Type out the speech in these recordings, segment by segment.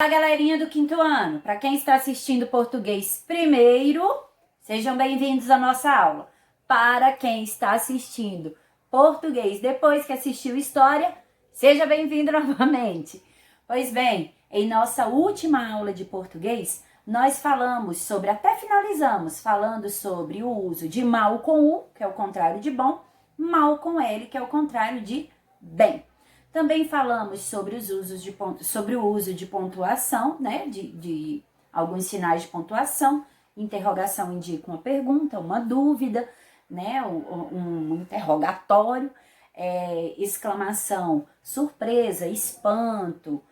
Olá, galerinha do quinto ano. Para quem está assistindo português primeiro, sejam bem-vindos à nossa aula. Para quem está assistindo português depois que assistiu história, seja bem-vindo novamente. Pois bem, em nossa última aula de português, nós falamos sobre, até finalizamos, falando sobre o uso de mal com U, que é o contrário de bom, mal com L, que é o contrário de bem. Também falamos sobre os usos sobre o uso de pontuação, né? De alguns sinais de pontuação. Interrogação indica uma pergunta, uma dúvida, né? Um interrogatório. Exclamação, surpresa, espanto,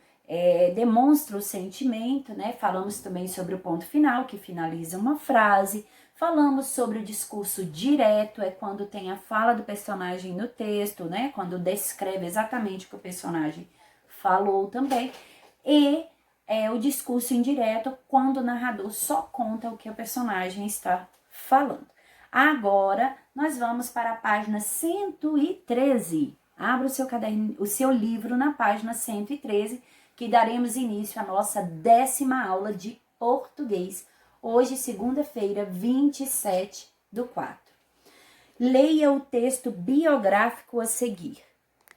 demonstra o sentimento, né? Falamos também sobre o ponto final, que finaliza uma frase. Falamos sobre o discurso direto, é quando tem a fala do personagem no texto, né? Quando descreve exatamente o que o personagem falou também. E o discurso indireto, quando o narrador só conta o que o personagem está falando. Agora, nós vamos para a página 113. Abra o seu caderno, o seu livro na página 113, que daremos início à nossa 10ª aula de português. Hoje, segunda-feira, 27/4. Leia o texto biográfico a seguir.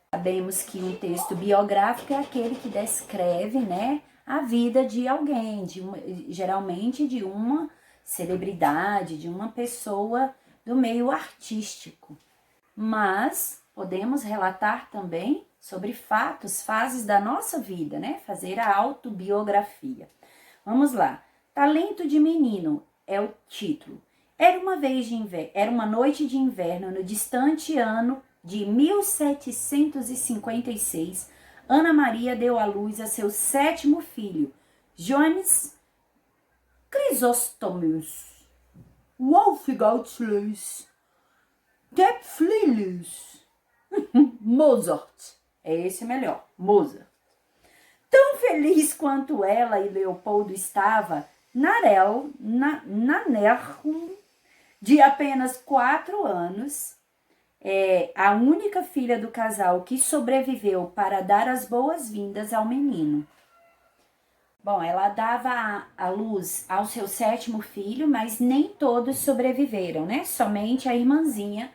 Sabemos que um texto biográfico é aquele que descreve, né, a vida de alguém, geralmente de uma celebridade, de uma pessoa do meio artístico. Mas podemos relatar também sobre fatos, fases da nossa vida, né, fazer a autobiografia. Vamos lá. Talento de Menino é o título. Era uma noite de inverno no distante ano de 1756. Ana Maria deu à luz a seu 7º filho, Johannes Chrysostomos Wolfgang Tepflius Mozart. É esse melhor, Mozart. Tão feliz quanto ela e Leopoldo estava, Narel, de apenas 4 anos, a única filha do casal que sobreviveu para dar as boas-vindas ao menino. Bom, ela dava à luz ao seu 7º filho, mas nem todos sobreviveram, né? Somente a irmãzinha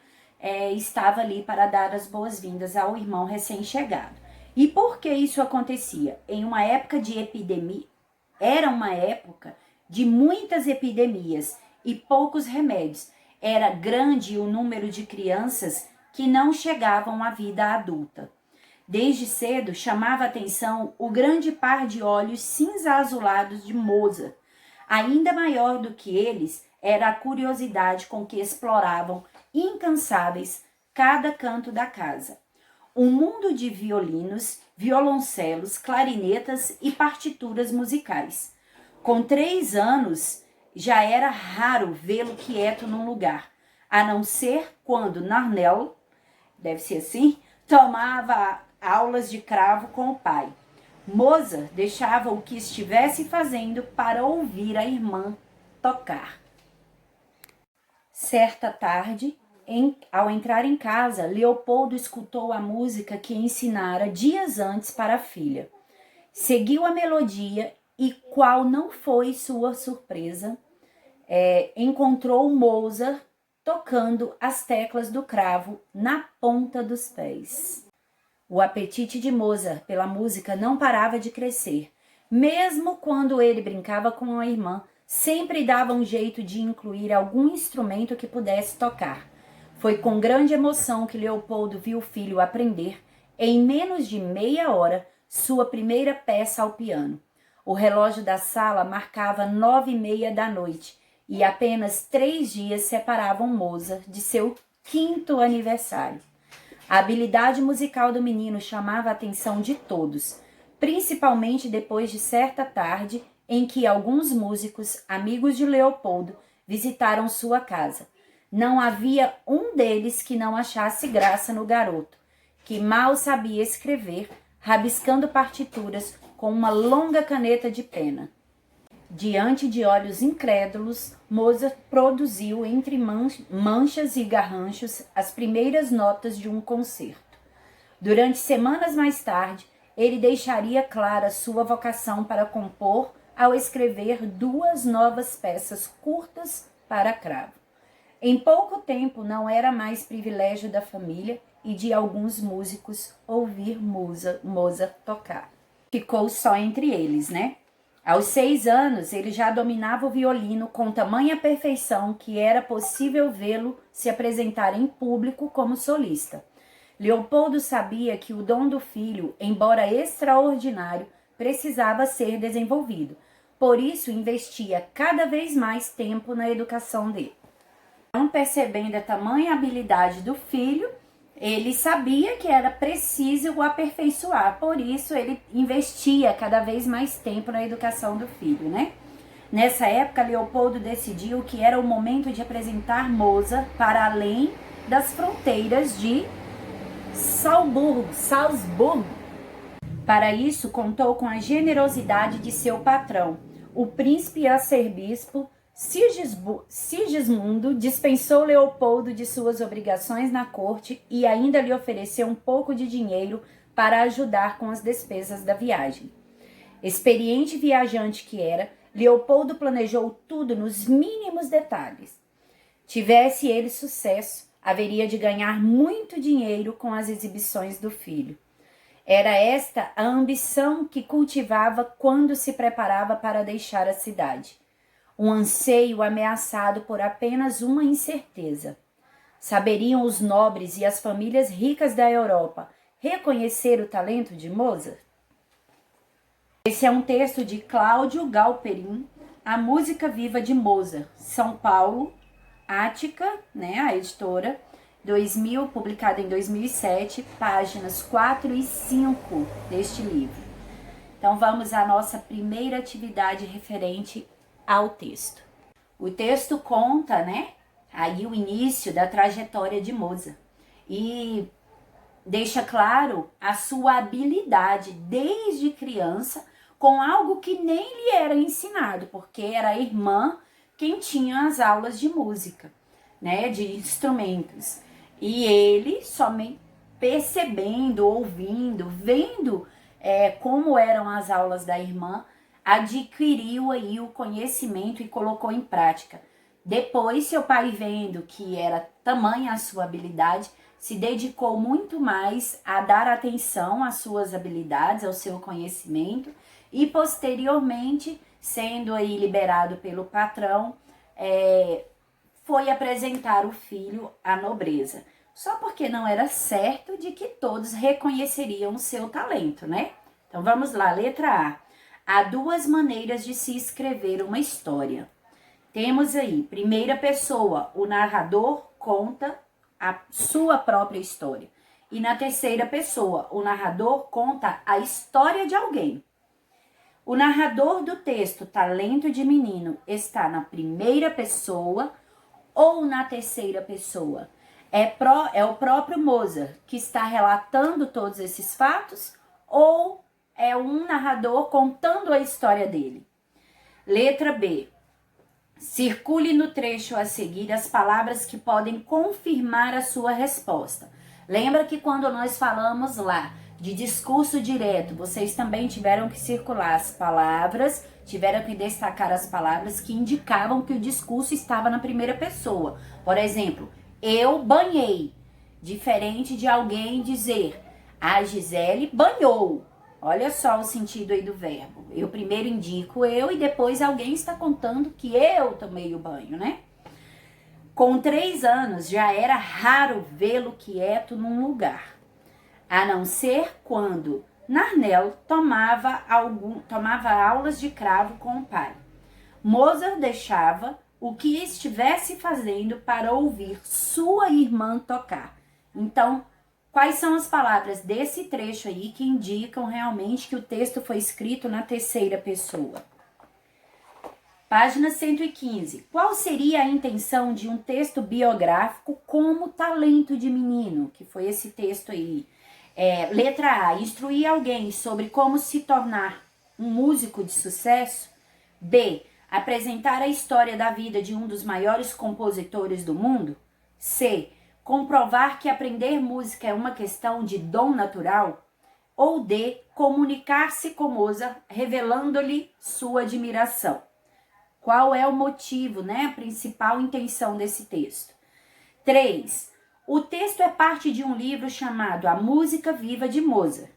estava ali para dar as boas-vindas ao irmão recém-chegado. E por que isso acontecia? Em uma época de epidemia, era uma época de muitas epidemias e poucos remédios. Era grande o número de crianças que não chegavam à vida adulta. Desde cedo chamava a atenção o grande par de olhos cinza-azulados de Mozart. Ainda maior do que eles era a curiosidade com que exploravam, incansáveis, cada canto da casa. Um mundo de violinos, violoncelos, clarinetas e partituras musicais. Com 3 anos, já era raro vê-lo quieto num lugar, a não ser quando Narnel, deve ser assim, tomava aulas de cravo com o pai. Mozart deixava o que estivesse fazendo para ouvir a irmã tocar. Certa tarde, ao entrar em casa, Leopoldo escutou a música que ensinara dias antes para a filha. Seguiu a melodia e, qual não foi sua surpresa, encontrou Mozart tocando as teclas do cravo na ponta dos pés. O apetite de Mozart pela música não parava de crescer. Mesmo quando ele brincava com a irmã, sempre dava um jeito de incluir algum instrumento que pudesse tocar. Foi com grande emoção que Leopoldo viu o filho aprender, em menos de meia hora, sua primeira peça ao piano. O relógio da sala marcava 9:30 e apenas 3 dias separavam Mozart de seu 5º aniversário. A habilidade musical do menino chamava a atenção de todos, principalmente depois de certa tarde em que alguns músicos, amigos de Leopoldo, visitaram sua casa. Não havia um deles que não achasse graça no garoto, que mal sabia escrever, rabiscando partituras com uma longa caneta de pena. Diante de olhos incrédulos, Mozart produziu entre manchas e garranchos as primeiras notas de um concerto. Durante semanas mais tarde, ele deixaria clara sua vocação para compor ao escrever 2 novas peças curtas para cravo. Em pouco tempo não era mais privilégio da família e de alguns músicos ouvir Mozart tocar. Ficou só entre eles, né? Aos 6 anos, ele já dominava o violino com tamanha perfeição que era possível vê-lo se apresentar em público como solista. Leopoldo sabia que o dom do filho, embora extraordinário, precisava ser desenvolvido. Por isso, investia cada vez mais tempo na educação dele. Não percebendo a tamanha habilidade do filho, ele sabia que era preciso o aperfeiçoar. Por isso, ele investia cada vez mais tempo na educação do filho, né? Nessa época, Leopoldo decidiu que era o momento de apresentar Mozart para além das fronteiras de Salzburgo. Para isso, contou com a generosidade de seu patrão. O príncipe arcebispo Sigismundo dispensou Leopoldo de suas obrigações na corte e ainda lhe ofereceu um pouco de dinheiro para ajudar com as despesas da viagem. Experiente viajante que era, Leopoldo planejou tudo nos mínimos detalhes. Tivesse ele sucesso, haveria de ganhar muito dinheiro com as exibições do filho. Era esta a ambição que cultivava quando se preparava para deixar a cidade. Um anseio ameaçado por apenas uma incerteza. Saberiam os nobres e as famílias ricas da Europa reconhecer o talento de Mozart? Esse é um texto de Cláudio Galperin, A Música Viva de Mozart, São Paulo, Ática, né, a editora, 2000, publicado em 2007, páginas 4 e 5 deste livro. Então vamos à nossa primeira atividade referente ao texto. O texto conta, né, aí o início da trajetória de Mozart e deixa claro a sua habilidade desde criança com algo que nem lhe era ensinado, porque era a irmã quem tinha as aulas de música, né, de instrumentos. E ele somente percebendo, ouvindo, vendo como eram as aulas da irmã, adquiriu aí o conhecimento e colocou em prática. Depois, seu pai, vendo que era tamanha a sua habilidade, se dedicou muito mais a dar atenção às suas habilidades, ao seu conhecimento, e posteriormente, sendo aí liberado pelo patrão, foi apresentar o filho à nobreza. Só porque não era certo de que todos reconheceriam o seu talento, né? Então vamos lá, letra A. Há 2 maneiras de se escrever uma história. Temos aí, primeira pessoa, o narrador conta a sua própria história. E na terceira pessoa, o narrador conta a história de alguém. O narrador do texto Talento de Menino está na primeira pessoa ou na terceira pessoa? É o próprio Mozart que está relatando todos esses fatos ou é um narrador contando a história dele? Letra B. Circule no trecho a seguir as palavras que podem confirmar a sua resposta. Lembra que quando nós falamos lá de discurso direto, vocês também tiveram que circular as palavras, tiveram que destacar as palavras que indicavam que o discurso estava na primeira pessoa. Por exemplo, eu banhei, diferente de alguém dizer, a Gisele banhou. Olha só o sentido aí do verbo. Eu primeiro indico eu e depois alguém está contando que eu tomei o banho, né? Com 3 anos já era raro vê-lo quieto num lugar, a não ser quando Narnel tomava aulas de cravo com o pai. Mozart deixava o que estivesse fazendo para ouvir sua irmã tocar. Então, quais são as palavras desse trecho aí que indicam realmente que o texto foi escrito na terceira pessoa? Página 115. Qual seria a intenção de um texto biográfico como Talento de Menino? Que foi esse texto aí. Letra A. Instruir alguém sobre como se tornar um músico de sucesso. B. Apresentar a história da vida de um dos maiores compositores do mundo. C. Comprovar que aprender música é uma questão de dom natural. Ou D, comunicar-se com Mozart, revelando-lhe sua admiração. Qual é o motivo, né? A principal intenção desse texto. 3. O texto é parte de um livro chamado A Música Viva de Mozart.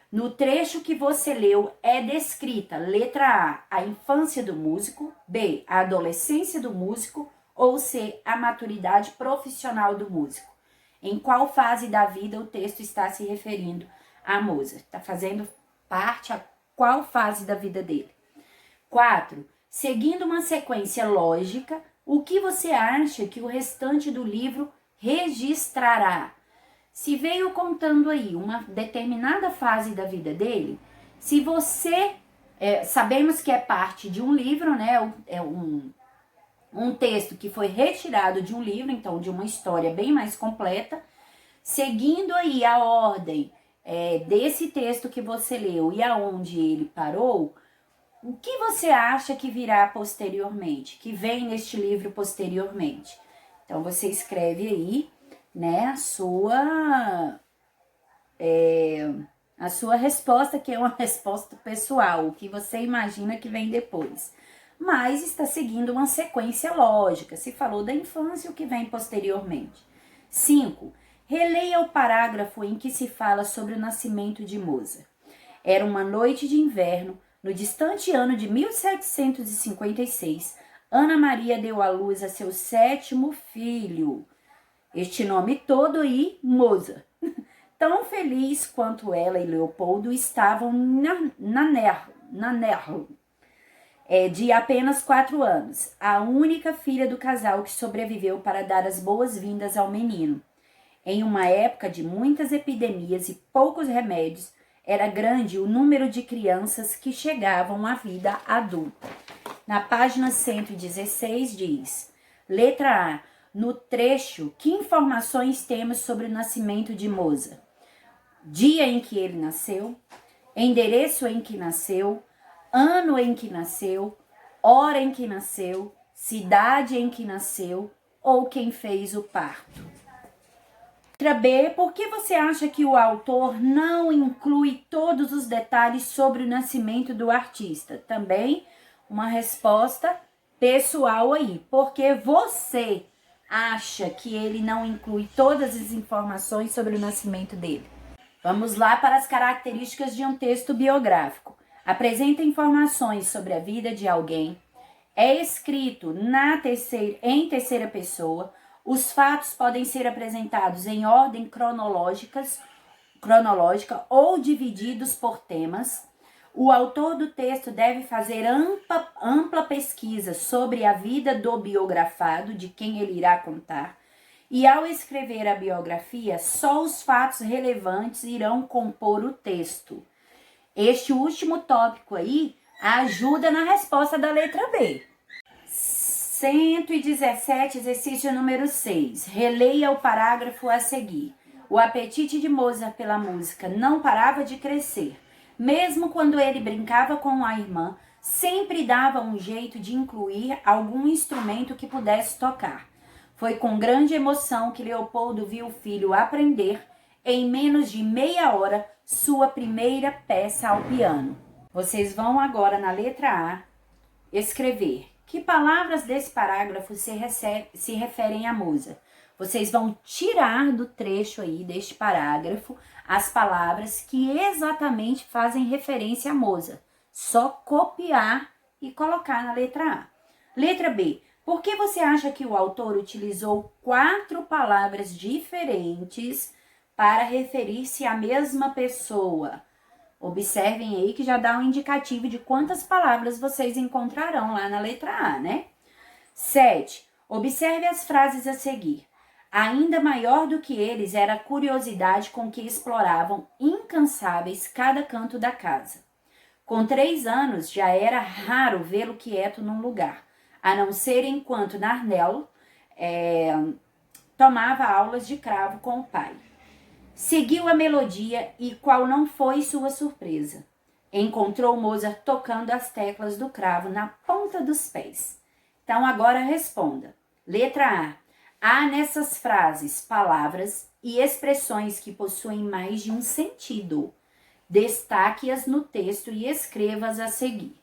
No trecho que você leu é descrita, letra A infância do músico, B, a adolescência do músico, ou C, a maturidade profissional do músico. Em qual fase da vida o texto está se referindo a Mozart? Está fazendo parte a qual fase da vida dele? 4. Seguindo uma sequência lógica, o que você acha que o restante do livro registrará? Se veio contando aí uma determinada fase da vida dele, se você... sabemos que é parte de um livro, né? É um texto que foi retirado de um livro, então de uma história bem mais completa. Seguindo aí a ordem desse texto que você leu e aonde ele parou, o que você acha que virá posteriormente, que vem neste livro posteriormente? Então, você escreve aí, né, a sua resposta, que é uma resposta pessoal, o que você imagina que vem depois. Mas está seguindo uma sequência lógica, se falou da infância, o que vem posteriormente. 5. Releia o parágrafo em que se fala sobre o nascimento de Mozart. Era uma noite de inverno, no distante ano de 1756, Ana Maria deu à luz a seu 7º filho. Este nome todo aí, Mozart. Tão feliz quanto ela e Leopoldo estavam na Nerl, de apenas 4 anos, a única filha do casal que sobreviveu para dar as boas-vindas ao menino. Em uma época de muitas epidemias e poucos remédios, era grande o número de crianças que chegavam à vida adulta. Na página 116 diz, letra A, no trecho, que informações temos sobre o nascimento de Mozart? Dia em que ele nasceu, endereço em que nasceu, ano em que nasceu, hora em que nasceu, cidade em que nasceu ou quem fez o parto. Letra B, por que você acha que o autor não inclui todos os detalhes sobre o nascimento do artista? Também uma resposta pessoal aí. Porque você acha que ele não inclui todas as informações sobre o nascimento dele? Vamos lá para as características de um texto biográfico. Apresenta informações sobre a vida de alguém. É escrito em terceira pessoa. Os fatos podem ser apresentados em ordem cronológica ou divididos por temas. O autor do texto deve fazer ampla pesquisa sobre a vida do biografado, de quem ele irá contar. E ao escrever a biografia, só os fatos relevantes irão compor o texto. Este último tópico aí ajuda na resposta da letra B. 117, exercício número 6. Releia o parágrafo a seguir. O apetite de Mozart pela música não parava de crescer. Mesmo quando ele brincava com a irmã, sempre dava um jeito de incluir algum instrumento que pudesse tocar. Foi com grande emoção que Leopoldo viu o filho aprender, em menos de meia hora, sua primeira peça ao piano. Vocês vão agora na letra A escrever. Que palavras desse parágrafo se referem a Mozart? Vocês vão tirar do trecho aí deste parágrafo as palavras que exatamente fazem referência a Mozart. Só copiar e colocar na letra A. Letra B. Por que você acha que o autor utilizou 4 palavras diferentes para referir-se à mesma pessoa? Observem aí que já dá um indicativo de quantas palavras vocês encontrarão lá na letra A, né? 7. Observe as frases a seguir. Ainda maior do que eles era a curiosidade com que exploravam, incansáveis, cada canto da casa. Com 3 anos, já era raro vê-lo quieto num lugar, a não ser enquanto Narnel tomava aulas de cravo com o pai. Seguiu a melodia e qual não foi sua surpresa? Encontrou Mozart tocando as teclas do cravo na ponta dos pés. Então agora responda. Letra A. Há nessas frases palavras e expressões que possuem mais de um sentido. Destaque-as no texto e escreva-as a seguir.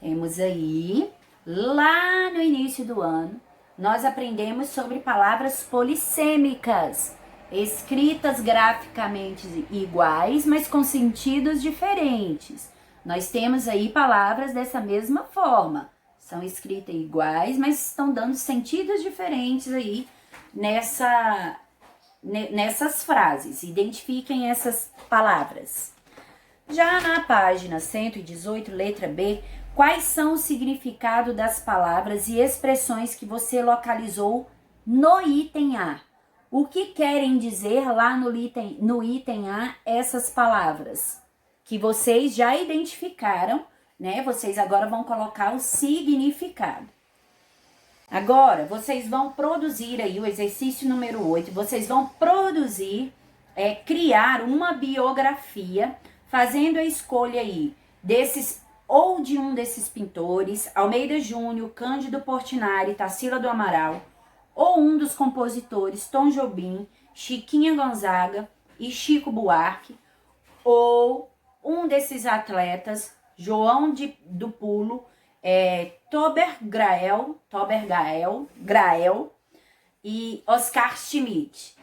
Temos aí, lá no início do ano, nós aprendemos sobre palavras polissêmicas, escritas graficamente iguais, mas com sentidos diferentes. Nós temos aí palavras dessa mesma forma, são escritas iguais, mas estão dando sentidos diferentes aí nessas frases. Identifiquem essas palavras. Já na página 118, letra B, quais são o significado das palavras e expressões que você localizou no item A? O que querem dizer lá no item A essas palavras? Que vocês já identificaram, né? Vocês agora vão colocar o significado. Agora, vocês vão produzir aí o exercício número 8, vocês vão produzir, criar uma biografia, fazendo a escolha aí ou de um desses pintores, Almeida Júnior, Cândido Portinari, Tarsila do Amaral, ou um dos compositores, Tom Jobim, Chiquinha Gonzaga e Chico Buarque, ou um desses atletas, João do Pulo, Tober Grael e Oscar Schmidt.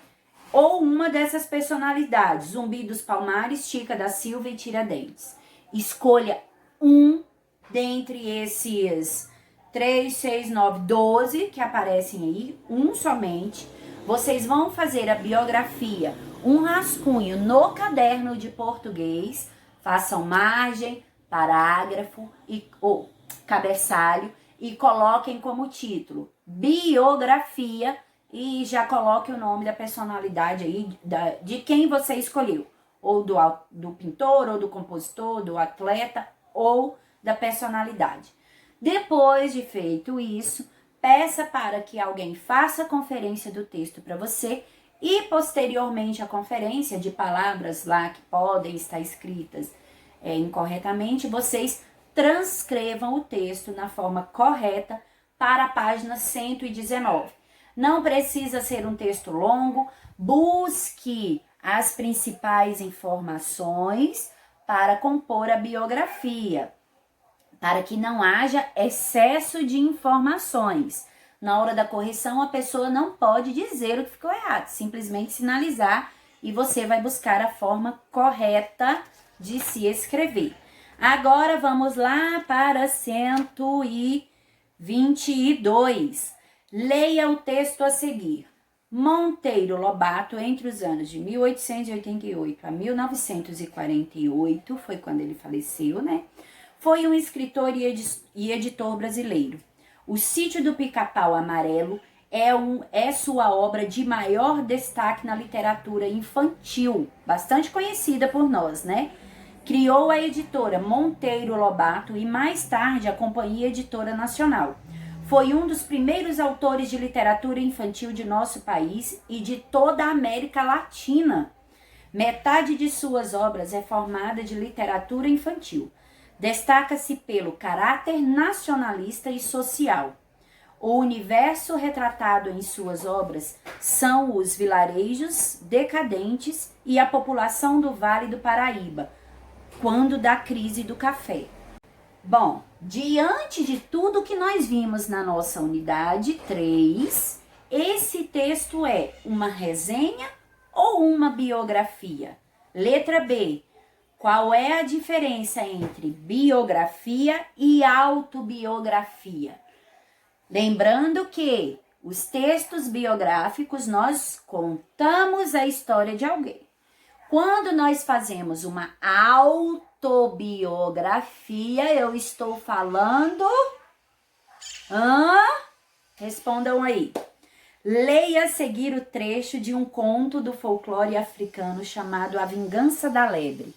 Ou uma dessas personalidades, Zumbi dos Palmares, Chica da Silva e Tiradentes. Escolha um dentre esses 3, 6, 9, 12 que aparecem aí, um somente. Vocês vão fazer a biografia, um rascunho no caderno de português, façam margem, parágrafo ou cabeçalho e coloquem como título biografia e já coloque o nome da personalidade aí, de quem você escolheu, ou do pintor, ou do compositor, do atleta, ou da personalidade. Depois de feito isso, peça para que alguém faça a conferência do texto para você e posteriormente a conferência de palavras lá que podem estar escritas incorretamente, vocês transcrevam o texto na forma correta para a página 119. Não precisa ser um texto longo, busque as principais informações para compor a biografia, para que não haja excesso de informações. Na hora da correção, a pessoa não pode dizer o que ficou errado, simplesmente sinalizar e você vai buscar a forma correta de se escrever. Agora vamos lá para 122. Leia o texto a seguir. Monteiro Lobato, entre os anos de 1888 a 1948, foi quando ele faleceu, né? Foi um escritor e editor brasileiro. O Sítio do Pica-Pau Amarelo é sua obra de maior destaque na literatura infantil, bastante conhecida por nós, né? Criou a editora Monteiro Lobato e mais tarde a Companhia Editora Nacional. Foi um dos primeiros autores de literatura infantil de nosso país e de toda a América Latina. Metade de suas obras é formada de literatura infantil. Destaca-se pelo caráter nacionalista e social. O universo retratado em suas obras são os vilarejos decadentes e a população do Vale do Paraíba, quando da crise do café. Bom, diante de tudo que nós vimos na nossa unidade 3, esse texto é uma resenha ou uma biografia? Letra B. Qual é a diferença entre biografia e autobiografia? Lembrando que os textos biográficos nós contamos a história de alguém. Quando nós fazemos uma autobiografia, eu estou falando... Respondam aí. Leia a seguir o trecho de um conto do folclore africano chamado A Vingança da Lebre.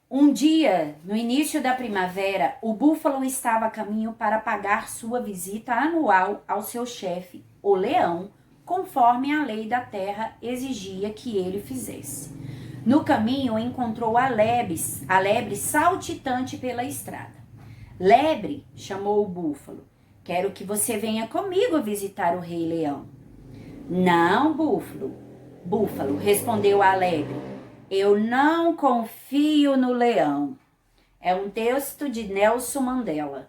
Um dia, no início da primavera, o búfalo estava a caminho para pagar sua visita anual ao seu chefe, o leão, conforme a lei da terra exigia que ele fizesse. No caminho, encontrou a lebre saltitante pela estrada. Lebre, chamou o búfalo, quero que você venha comigo visitar o rei leão. Não, búfalo, respondeu a lebre. Eu não confio no leão. É um texto de Nelson Mandela.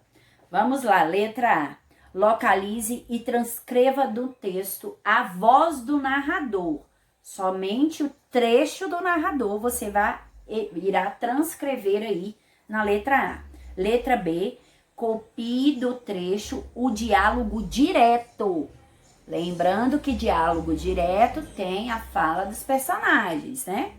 Vamos lá, letra A. Localize e transcreva do texto a voz do narrador. Somente o trecho do narrador você irá transcrever aí na letra A. Letra B. Copie do trecho o diálogo direto. Lembrando que diálogo direto tem a fala dos personagens, né?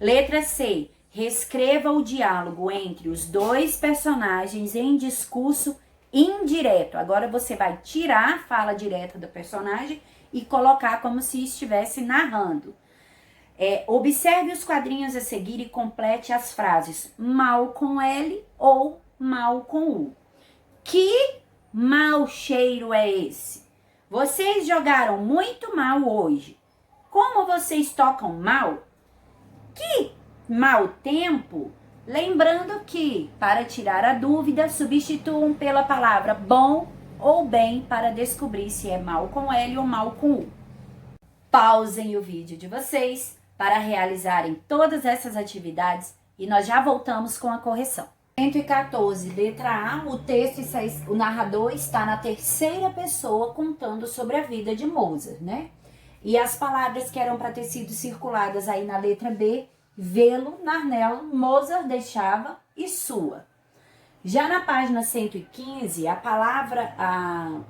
Letra C. Reescreva o diálogo entre os dois personagens em discurso indireto. Agora você vai tirar a fala direta do personagem e colocar como se estivesse narrando. Observe os quadrinhos a seguir e complete as frases mal com L ou mal com U. Que mau cheiro é esse? Vocês jogaram muito mal hoje. Como vocês tocam mal? Que mau tempo? Lembrando que, para tirar a dúvida, substituam pela palavra bom ou bem para descobrir se é mal com L ou mal com U. Pausem o vídeo de vocês para realizarem todas essas atividades e nós já voltamos com a correção. 114, letra A, o narrador está na terceira pessoa contando sobre a vida de Mozart, né? E as palavras que eram para ter sido circuladas aí na letra B, vê-lo, Narnello, Mozart deixava e sua. Já na página 115,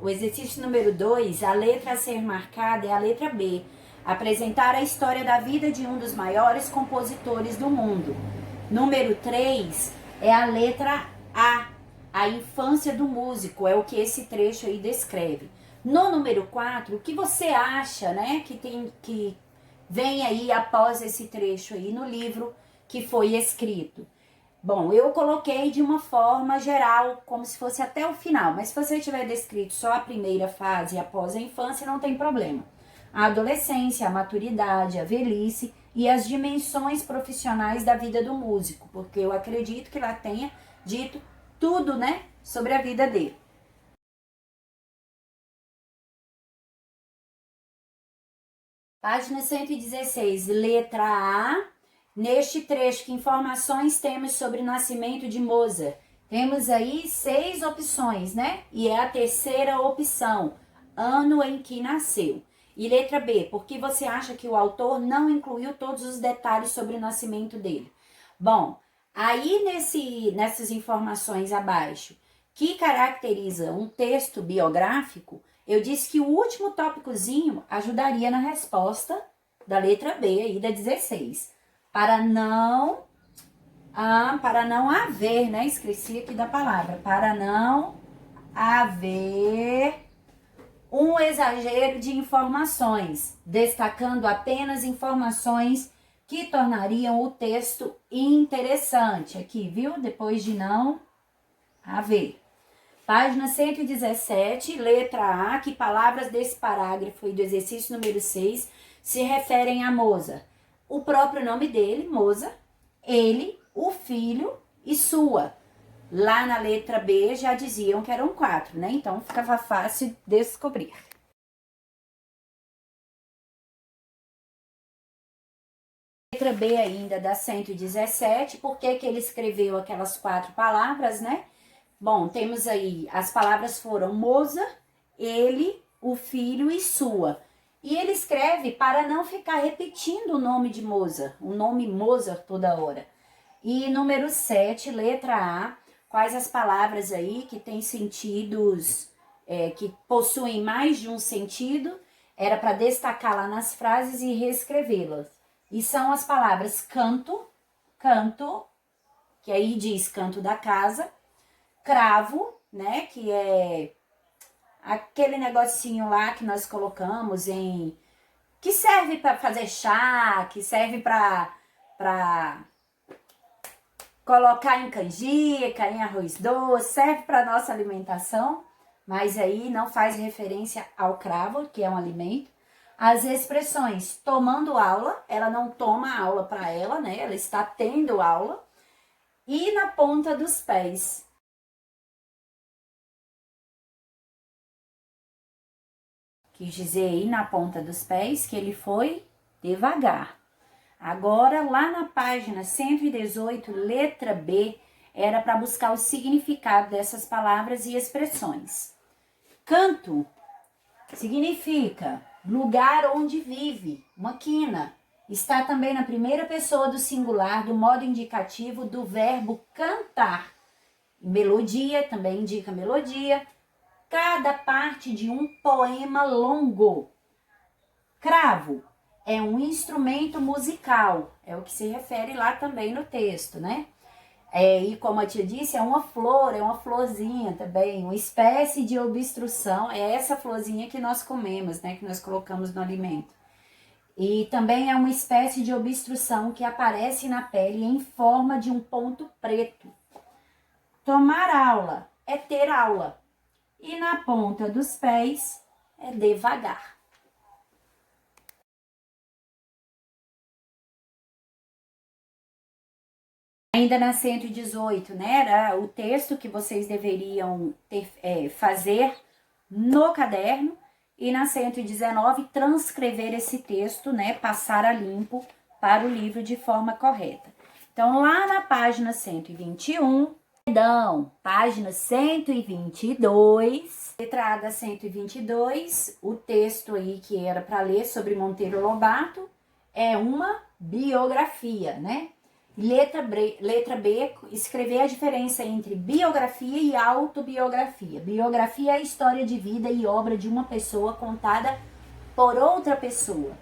o exercício número 2, a letra a ser marcada é a letra B, apresentar a história da vida de um dos maiores compositores do mundo. Número 3 é a letra A infância do músico, é o que esse trecho aí descreve. No número 4, o que você acha, né, que vem aí após esse trecho aí no livro que foi escrito? Bom, eu coloquei de uma forma geral, como se fosse até o final, mas se você tiver descrito só a primeira fase após a infância, não tem problema. A adolescência, a maturidade, a velhice e as dimensões profissionais da vida do músico, porque eu acredito que lá tenha dito tudo, né, sobre a vida dele. Página 116, letra A. Neste trecho, que informações temos sobre o nascimento de Mozart? Temos aí 6 opções, né? E é a terceira opção, ano em que nasceu. E letra B, por que você acha que o autor não incluiu todos os detalhes sobre o nascimento dele? Bom, aí nessas informações abaixo, que caracteriza um texto biográfico, eu disse que o último tópicozinho ajudaria na resposta da letra B aí da 16. Para não haver, né? Esqueci aqui da palavra. Para não haver um exagero de informações, destacando apenas informações que tornariam o texto interessante. Aqui, viu? Depois de não haver. Página 117, letra A, que palavras desse parágrafo e do exercício número 6 se referem a Mozart? O próprio nome dele, Mozart, ele, o filho e sua. Lá na letra B já diziam que eram 4, né? Então ficava fácil descobrir. Letra B ainda da 117, por que ele escreveu aquelas 4 palavras, né? Bom, temos aí, as palavras foram Mozart, ele, o filho e sua. E ele escreve para não ficar repetindo o nome de Mozart, o nome Mozart toda hora. E número 7, letra A, quais as palavras aí que têm sentidos, que possuem mais de um sentido, era para destacar lá nas frases e reescrevê-las. E são as palavras canto, que aí diz canto da casa, cravo, né, que é aquele negocinho lá que nós colocamos que serve para fazer chá, que serve para colocar em canjica, em arroz doce, serve para nossa alimentação, mas aí não faz referência ao cravo, que é um alimento. As expressões tomando aula, ela não toma aula para ela, né? Ela está tendo aula. E na ponta dos pés. Quis dizer aí na ponta dos pés que ele foi devagar. Agora, lá na página 118, letra B, era para buscar o significado dessas palavras e expressões. Canto significa lugar onde vive, uma quina. Está também na primeira pessoa do singular, do modo indicativo do verbo cantar. Melodia, também indica melodia. Cada parte de um poema longo. Cravo é um instrumento musical, é o que se refere lá também no texto, né? E como a tia disse, é uma flor, é uma florzinha também, uma espécie de obstrução, é essa florzinha que nós comemos, né? Que nós colocamos no alimento. E também é uma espécie de obstrução que aparece na pele em forma de um ponto preto. Tomar aula é ter aula. E na ponta dos pés é devagar. Ainda na 118, né, era o texto que vocês deveriam fazer no caderno. E na 119, transcrever esse texto, né, passar a limpo para o livro de forma correta. Então, lá na página 121, página 122, letra A da 122, o texto aí que era para ler sobre Monteiro Lobato é uma biografia, né? Letra B, escrever a diferença entre biografia e autobiografia. Biografia é a história de vida e obra de uma pessoa contada por outra pessoa.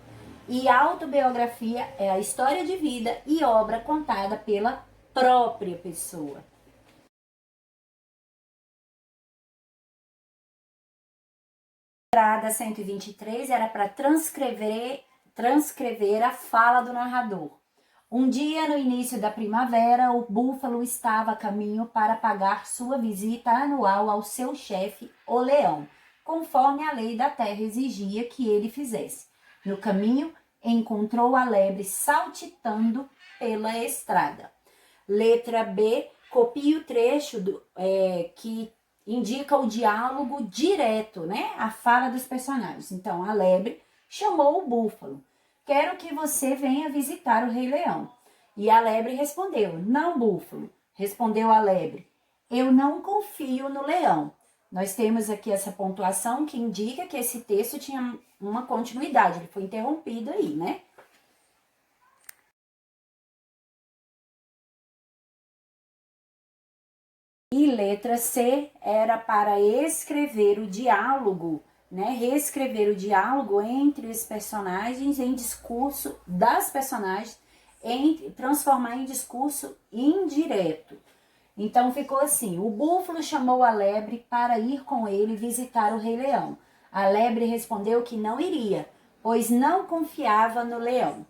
E autobiografia é a história de vida e obra contada pela própria pessoa. A entrada 123 era para transcrever a fala do narrador. Um dia, no início da primavera, o búfalo estava a caminho para pagar sua visita anual ao seu chefe, o leão, conforme a lei da terra exigia que ele fizesse. No caminho, encontrou a lebre saltitando pela estrada. Letra B, copie o trecho que indica o diálogo direto, né? A fala dos personagens. Então, a lebre chamou o búfalo. Quero que você venha visitar o Rei Leão. E a lebre respondeu, não, búfalo. Respondeu a lebre, eu não confio no leão. Nós temos aqui essa pontuação que indica que esse texto tinha uma continuidade, ele foi interrompido aí, né? E letra C era para escrever o diálogo, né? Reescrever o diálogo entre os personagens em discurso das personagens, transformar em discurso indireto. Então ficou assim: o búfalo chamou a lebre para ir com ele visitar o Rei Leão. A lebre respondeu que não iria, pois não confiava no leão.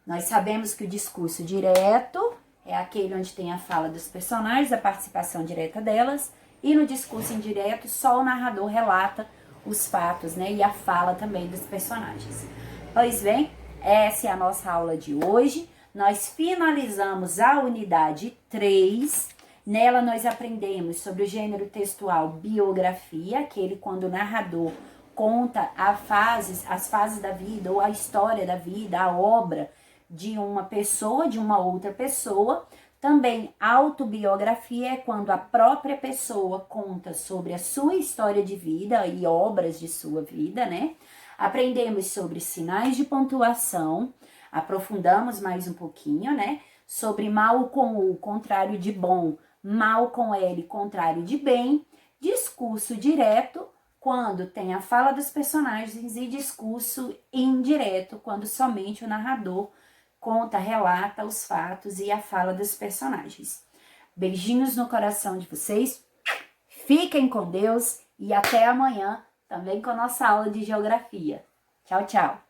Nós sabemos que o discurso direto é aquele onde tem a fala dos personagens, a participação direta delas, e no discurso indireto só o narrador relata os fatos, né, e a fala também dos personagens. Pois bem, essa é a nossa aula de hoje. Nós finalizamos a unidade 3. Nela nós aprendemos sobre o gênero textual biografia, aquele quando o narrador conta as fases da vida, ou a história da vida, a obra de uma pessoa, de uma outra pessoa. Também autobiografia é quando a própria pessoa conta sobre a sua história de vida e obras de sua vida, né? Aprendemos sobre sinais de pontuação, aprofundamos mais um pouquinho, né? Sobre mal com U, contrário de bom, mal com L, contrário de bem, discurso direto, quando tem a fala dos personagens, e discurso indireto, quando somente o narrador conta, relata os fatos e a fala dos personagens. Beijinhos no coração de vocês, fiquem com Deus e até amanhã, também com a nossa aula de geografia. Tchau, tchau!